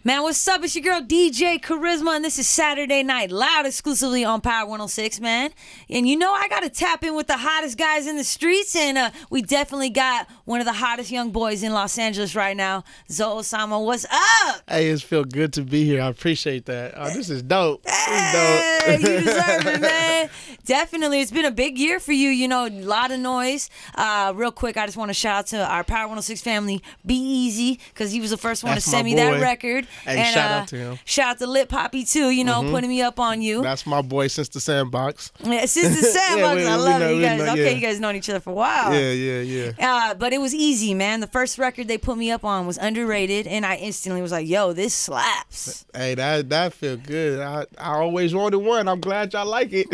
Man, what's up? It's your girl DJ Carisma, and this is Saturday Night Loud exclusively on Power 106, man. And you know I got to tap in with the hottest guys in the streets, and we definitely got one of the hottest young boys in Los Angeles right now, Zoe Osama. What's up? Hey, it's feel good to be here. I appreciate that. Oh, this is dope. Hey, you deserve it, man. Definitely. It's been a big year for you, you know, a lot of noise. Real quick, I just want to shout out to our Power 106 family, Be Easy, because he was the first one to send me that record. Hey, and, shout out to him. Shout out to Lip Poppy, too, you know, putting me up on you. That's my boy since the Sandbox. Yeah, since the Sandbox. I love it, you guys. Yeah. Okay, you guys known each other for a while. Yeah. But it was easy, man. The first record they put me up on was Underrated, and I instantly was like, yo, this slaps. Hey, that feel good. I always wanted one. I'm glad y'all like it.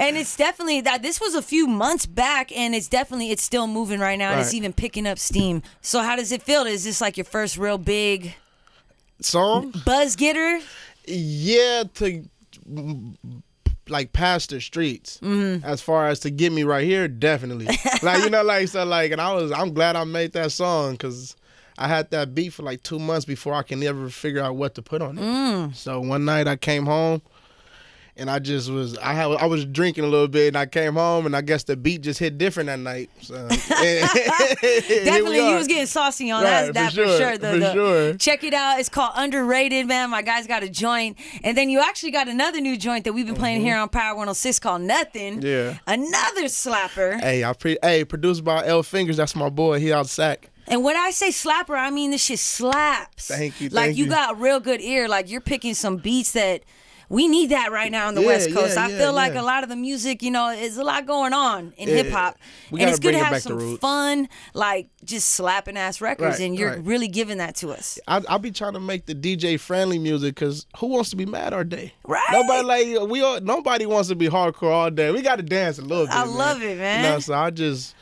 And it's definitely, that. This was a few months back, and it's still moving right now, and it's even picking up steam. So how does it feel? Is this like your first real big song? Buzz getter? Yeah, to like past the streets. As far as to get me right here, definitely. Like, you know, like, so like, and I'm glad I made that song, because I had that beat for like 2 months before I can ever figure out what to put on it. So one night I came home, and I was drinking a little bit, and I came home, and I guess the beat just hit different that night. So, definitely, you was getting saucy on that for sure. Check it out. It's called Underrated, man. My guys got a joint. And then you actually got another new joint that we've been playing here on Power 106 called Nothing. Yeah. Another slapper. Hey, produced by L Fingers. That's my boy. He out Sac. And when I say slapper, I mean this shit slaps. Thank you. Like, you got a real good ear. Like, you're picking some beats that we need that right now on the West Coast. I feel like a lot of the music, you know, is a lot going on in hip hop. And it's good to have some fun, like, just slapping ass records, and you're really giving that to us. I'll be trying to make the DJ friendly music, because who wants to be mad all day? Right. Nobody wants to be hardcore all day. We got to dance a little bit. I love it, man. You know, so I just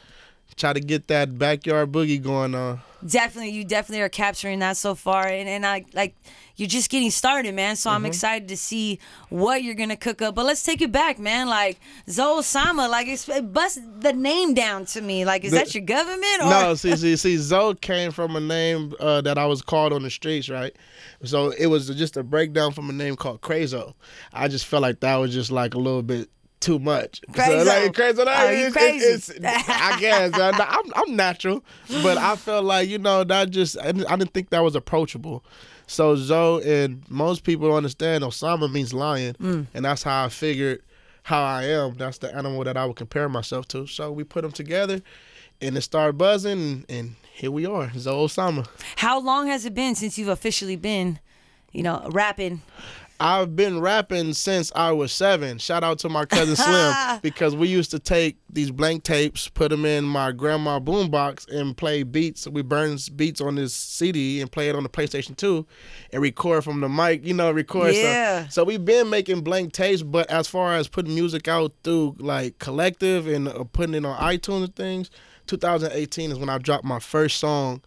try to get that backyard boogie going on. Definitely, you definitely are capturing that so far, and I like, you're just getting started, man. So I'm excited to see what you're gonna cook up. But let's take it back, man. Like, Zoe Osama, like, bust the name down to me. Like, is that your government? Or? No, see, Zoe came from a name that I was called on the streets, right? So it was just a breakdown from a name called Crazo. I just felt like that was just like a little bit too much. Crazy. So, like, crazy. You crazy? I guess I'm natural, but I felt like, you know, that just I didn't think that was approachable. So Zoe, and most people understand Osama means lion, and that's how I figured how I am. That's the animal that I would compare myself to. So we put them together, and it started buzzing, and here we are, Zoe Osama. How long has it been since you've officially been, you know, rapping? I've been rapping since I was 7. Shout out to my cousin Slim, because we used to take these blank tapes, put them in my grandma boombox, and play beats. We burn beats on this CD and play it on the PlayStation 2 and record from the mic, you know, record. Yeah. So we've been making blank tapes, but as far as putting music out through like Collective and putting it on iTunes and things, 2018 is when I dropped my first song.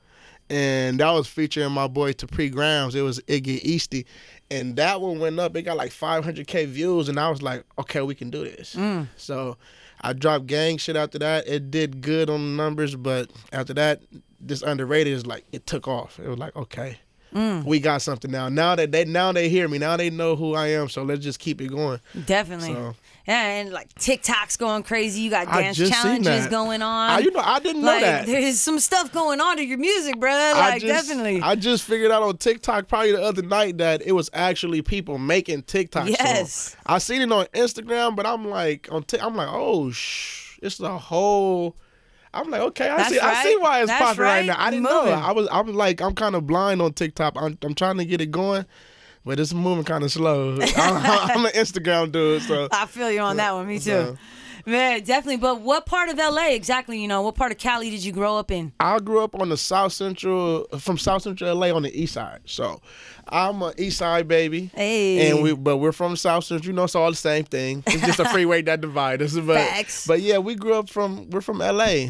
And that was featuring my boy Tapri Grams. It was Iggy Easty. And that one went up. It got like 500K views. And I was like, okay, we can do this. So I dropped gang shit after that. It did good on the numbers. But after that, this Underrated is like, it took off. It was like, okay, we got something now. Now they hear me. Now they know who I am. So let's just keep it going. Definitely. So, yeah, and like TikTok's going crazy. You got dance challenges going on. You know, I didn't know that. There's some stuff going on to your music, bro. Like, definitely. I just figured out on TikTok probably the other night that it was actually people making TikTok songs. I seen it on Instagram, but I'm like, oh, it's the whole. I'm like, okay, I see why it's popping right now. I didn't know. I'm kind of blind on TikTok. I'm trying to get it going, but it's moving kind of slow. I'm an Instagram dude, so I feel you on that one. Me too. Man, definitely. But what part of LA exactly, you know, what part of Cali did you grow up in? I grew up on the South Central LA on the east side. So I'm an east side baby. Hey. And we're from South Central, you know, it's all the same thing. It's just a freeway that divides us. Facts. But yeah, we're from LA,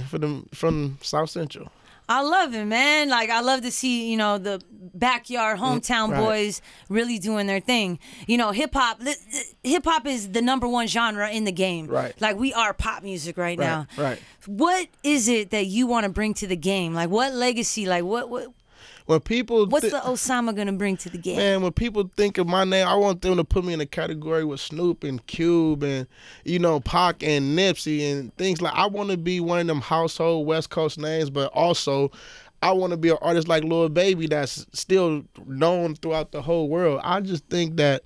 from South Central. I love it, man. Like, I love to see, you know, the backyard hometown boys really doing their thing. You know, hip hop is the #1 genre in the game. Right. Like, we are pop music right now. Right. What is it that you want to bring to the game? Like, what legacy? Like, what? when people What's the Osama gonna bring to the game? Man, when people think of my name, I want them to put me in a category with Snoop and Cube and, you know, Pac and Nipsey and things like. I want to be one of them household West Coast names, but also I want to be an artist like Lil Baby that's still known throughout the whole world. I just think that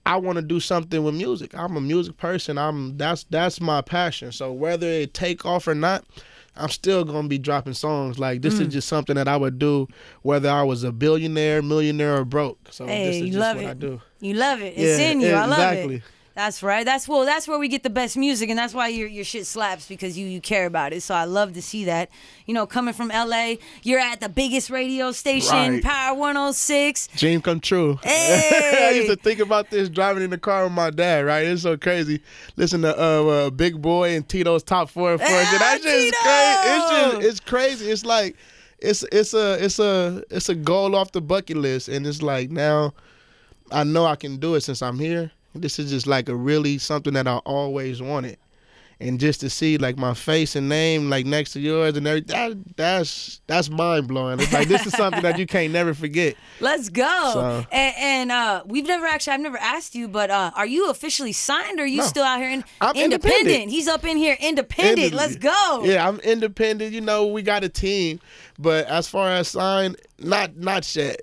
I want to do something with music. I'm a music person. That's my passion. So whether it take off or not, I'm still gonna be dropping songs. Like this is just something that I would do whether I was a billionaire, millionaire, or broke. So this is just what I do. You love it. It's in you. I love exactly. it. That's right. That's where we get the best music, and that's why your shit slaps, because you care about it. So I love to see that. You know, coming from LA, you're at the biggest radio station, Right. Power 106. Dream come true. Hey. I used to think about this driving in the car with my dad, right? It's so crazy. Listen to Big Boy and Tito's Top 4 and 4. That shit is crazy. It's crazy. It's like it's a goal off the bucket list, and it's like now I know I can do it since I'm here. This is just like a really something that I always wanted. And just to see like my face and name like next to yours and everything, that's mind blowing. It's like this is something that you can't never forget. Let's go. So. And I've never asked you, but are you officially signed, or are you still out here I'm independent. He's up in here independent. Let's go. Yeah, I'm independent. You know, we got a team, but as far as signed, not yet.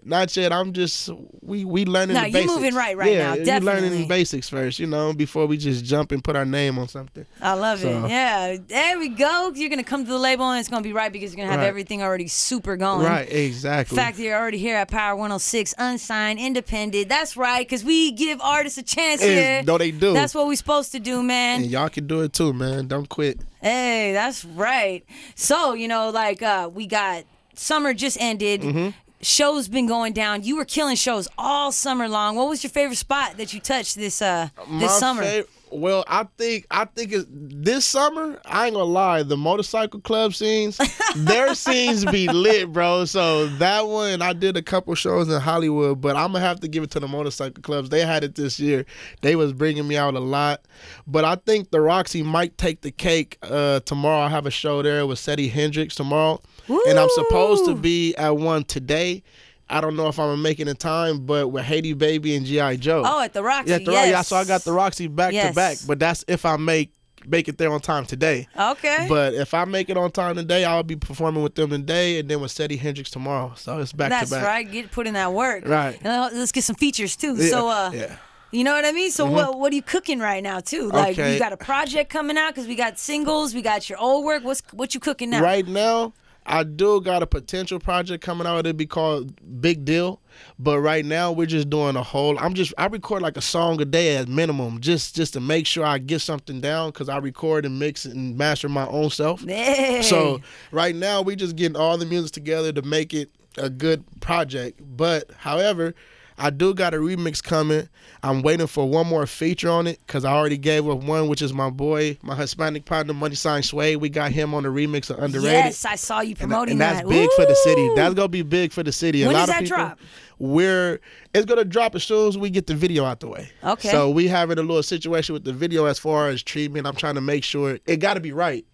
I'm just we learning the basics. You're moving right now. Yeah, Definitely. we learning the basics first, you know, before we just jump and put our name on something. I love it. Yeah, there we go. You're gonna come to the label, and it's gonna be right because you're gonna have everything already super going. Right, exactly. The fact that you're already here at Power 106, unsigned, independent. That's right, because we give artists a chance here. No, they do. That's what we're supposed to do, man. And y'all can do it too, man. Don't quit. Hey, that's right. So, you know, like we got summer just ended. Mm-hmm. Shows been going down. You were killing shows all summer long. What was your favorite spot that you touched this summer? Well, I think it's, this summer, I ain't gonna lie, the motorcycle club scenes, their scenes be lit, bro. So that one, I did a couple shows in Hollywood, but I'm gonna have to give it to the motorcycle clubs. They had it this year. They was bringing me out a lot. But I think the Roxy might take the cake. Tomorrow I have a show there with Seti Hendrix tomorrow. Woo! And I'm supposed to be at one today. I don't know if I'm making it time, but with Haiti Baby and G.I. Joe. Oh, at the Roxy, yeah, yeah, so I got the Roxy back to back, but that's if I make it there on time today. Okay. But if I make it on time today, I'll be performing with them today and then with Seti Hendrix tomorrow. So it's back to back. That's right. Put in that work. Right. And let's get some features too. Yeah. So yeah. You know what I mean? So what are you cooking right now too? Like Okay. you got a project coming out because we got singles, we got your old work. What you cooking now? Right now, I do got a potential project coming out. It'd be called Big Deal. But right now, we're just doing a whole. I record like a song a day at minimum, just to make sure I get something down, because I record and mix and master my own self. Hey. So right now, we just getting all the music together to make it a good project. But however, I do got a remix coming. I'm waiting for one more feature on it because I already gave up one, which is my boy, my Hispanic partner, MoneySign Suede. We got him on the remix of Underrated. Yes, I saw you promoting that. And that's big for the city. That's going to be big for the city. When a lot does of that people, drop? It's going to drop as soon as we get the video out the way. Okay. So we having a little situation with the video as far as treatment. I'm trying to make sure it got to be right.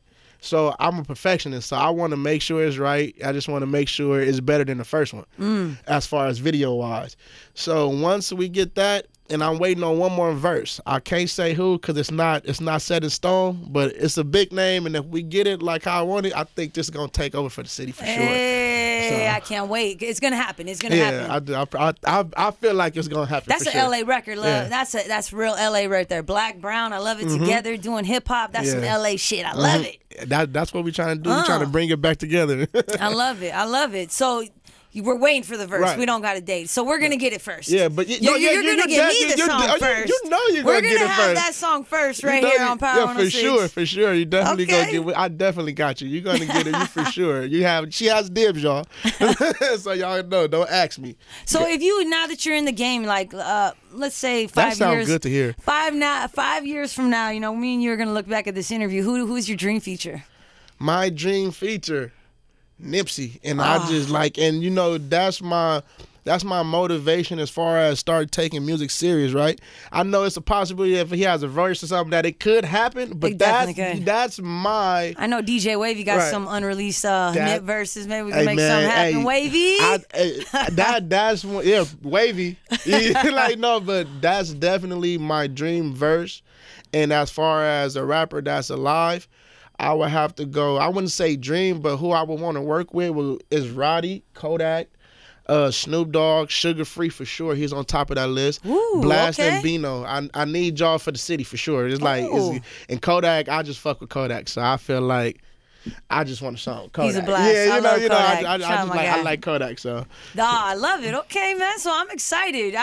So I'm a perfectionist, so I want to make sure it's right. I just want to make sure it's better than the first one as far as video-wise. So once we get that, and I'm waiting on one more verse. I can't say who because it's not set in stone, but it's a big name, and if we get it like how I want it, I think this is going to take over for the city for sure. Hey, I can't wait. It's going to happen. It's going to happen. Yeah, I feel like it's going to happen. That's for an sure. LA record, love. Yeah. That's real LA right there. Black, brown, I love it together. Doing hip hop, that's some LA shit. I love it. That's what we're trying to do. We're trying to bring it back together. I love it. I love it. So we're waiting for the verse. Right. We don't got a date, so we're gonna get it first. Yeah, but you're gonna get me the song first. You know you're gonna get it first. We're gonna have that song first right here on Power 106. Yeah, for sure. You definitely gonna get it. I definitely got you. You're gonna get it. You for sure. She has dibs, y'all. So y'all know. Don't ask me. So now that you're in the game, like let's say 5 years. That sounds good to hear. 5 years from now, me and you are gonna look back at this interview. Who's your dream feature? My dream feature, Nipsey. And I just and that's my That's my motivation as far as start taking music serious, right? I know it's a possibility if he has a verse or something that it could happen, but that's my... I know DJ Wavy got some unreleased Nip verses. Maybe we can make something happen. Wavy? That's Wavy. Like, no, but that's definitely my dream verse. And as far as a rapper that's alive, I would have to go, I wouldn't say dream, but who I would want to work with is Roddy, Kodak, Snoop Dogg, Sugar Free for sure. He's on top of that list. Ooh, Blast and Bino. I need y'all for the city for sure. It's like, and Kodak, I just fuck with Kodak. So I feel like I just want a song. Kodak. He's a blast. Yeah, I love Kodak. I like Kodak. So. I love it. Okay, man. So I'm excited.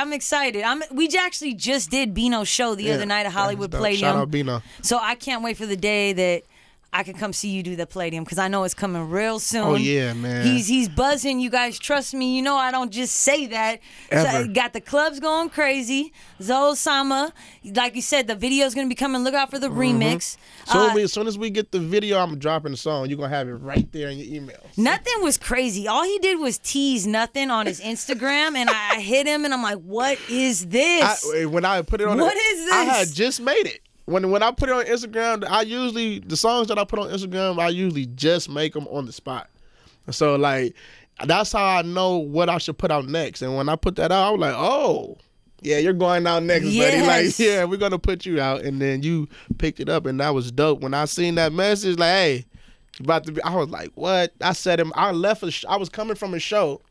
We actually just did Bino's show the other night at Hollywood Palladium. Shout out Bino. So I can't wait for the day that I can come see you do the Palladium because I know it's coming real soon. Oh yeah, man. He's buzzing. You guys trust me. You know I don't just say that. Ever. So, got the clubs going crazy. Zoe Osama, like you said, the video's gonna be coming. Look out for the remix. So as soon as we get the video, I'm dropping the song. You're gonna have it right there in your emails. Nothing was crazy. All he did was tease nothing on his Instagram, and I hit him, and I'm like, "What is this?" When I put it on, what is this? I had just made it. When I put it on Instagram, the songs that I put on Instagram, I usually just make them on the spot. So like, that's how I know what I should put out next. And when I put that out, I was like, oh, yeah, you're going out next, buddy. Like, yeah, we're gonna put you out. And then you picked it up, and that was dope. When I seen that message, like, hey, about to be, I was like, what? I said him. I left. I was coming from a show.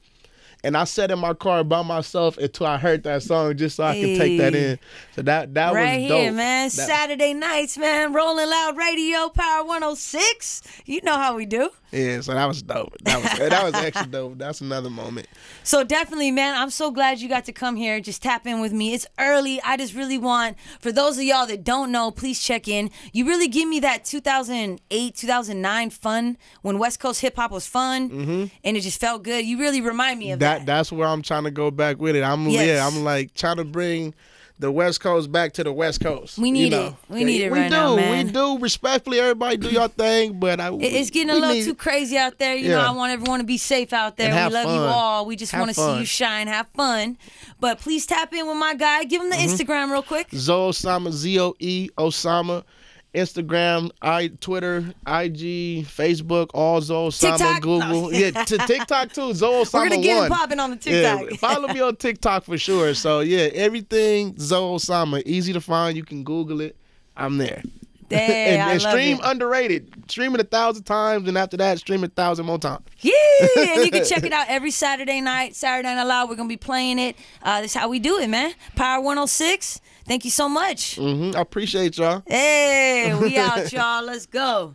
And I sat in my car by myself until I heard that song just so I could take that in. So that was dope. Right here, man. Saturday nights, man. Rolling Loud Radio, Power 106. You know how we do. Yeah, so that was dope. That was actually dope. That's another moment. So definitely, man, I'm so glad you got to come here. Just tap in with me. It's early. I just really want, for those of y'all that don't know, please check in. You really give me that 2008, 2009 fun when West Coast hip hop was fun, and it just felt good. You really remind me of that. That's where I'm trying to go back with it. I'm like trying to bring the West Coast back to the West Coast. We need it. We need it right now, man. We do. Respectfully, everybody do your thing, but it's getting a little too crazy out there. You know, I want everyone to be safe out there. We love you all. We just want to see you shine, have fun. But please tap in with my guy. Give him the Instagram real quick. Zoe Osama, Zoe Osama. Instagram, Twitter, IG, Facebook, all Zoe Osama, TikTok? Google. Yeah, to TikTok too. Zoe Osama. We're gonna get him popping on the TikTok. Yeah, follow me on TikTok for sure. So yeah, everything Zoe Osama, easy to find. You can Google it. I'm there. Damn, and stream underrated. Stream it 1,000 times, and after that, stream it 1,000 more times. Yeah, and you can check it out every Saturday night. Saturday Night Live, we're gonna be playing it. This is how we do it, man. Power 106. Thank you so much. I appreciate y'all. Hey, we out, y'all. Let's go.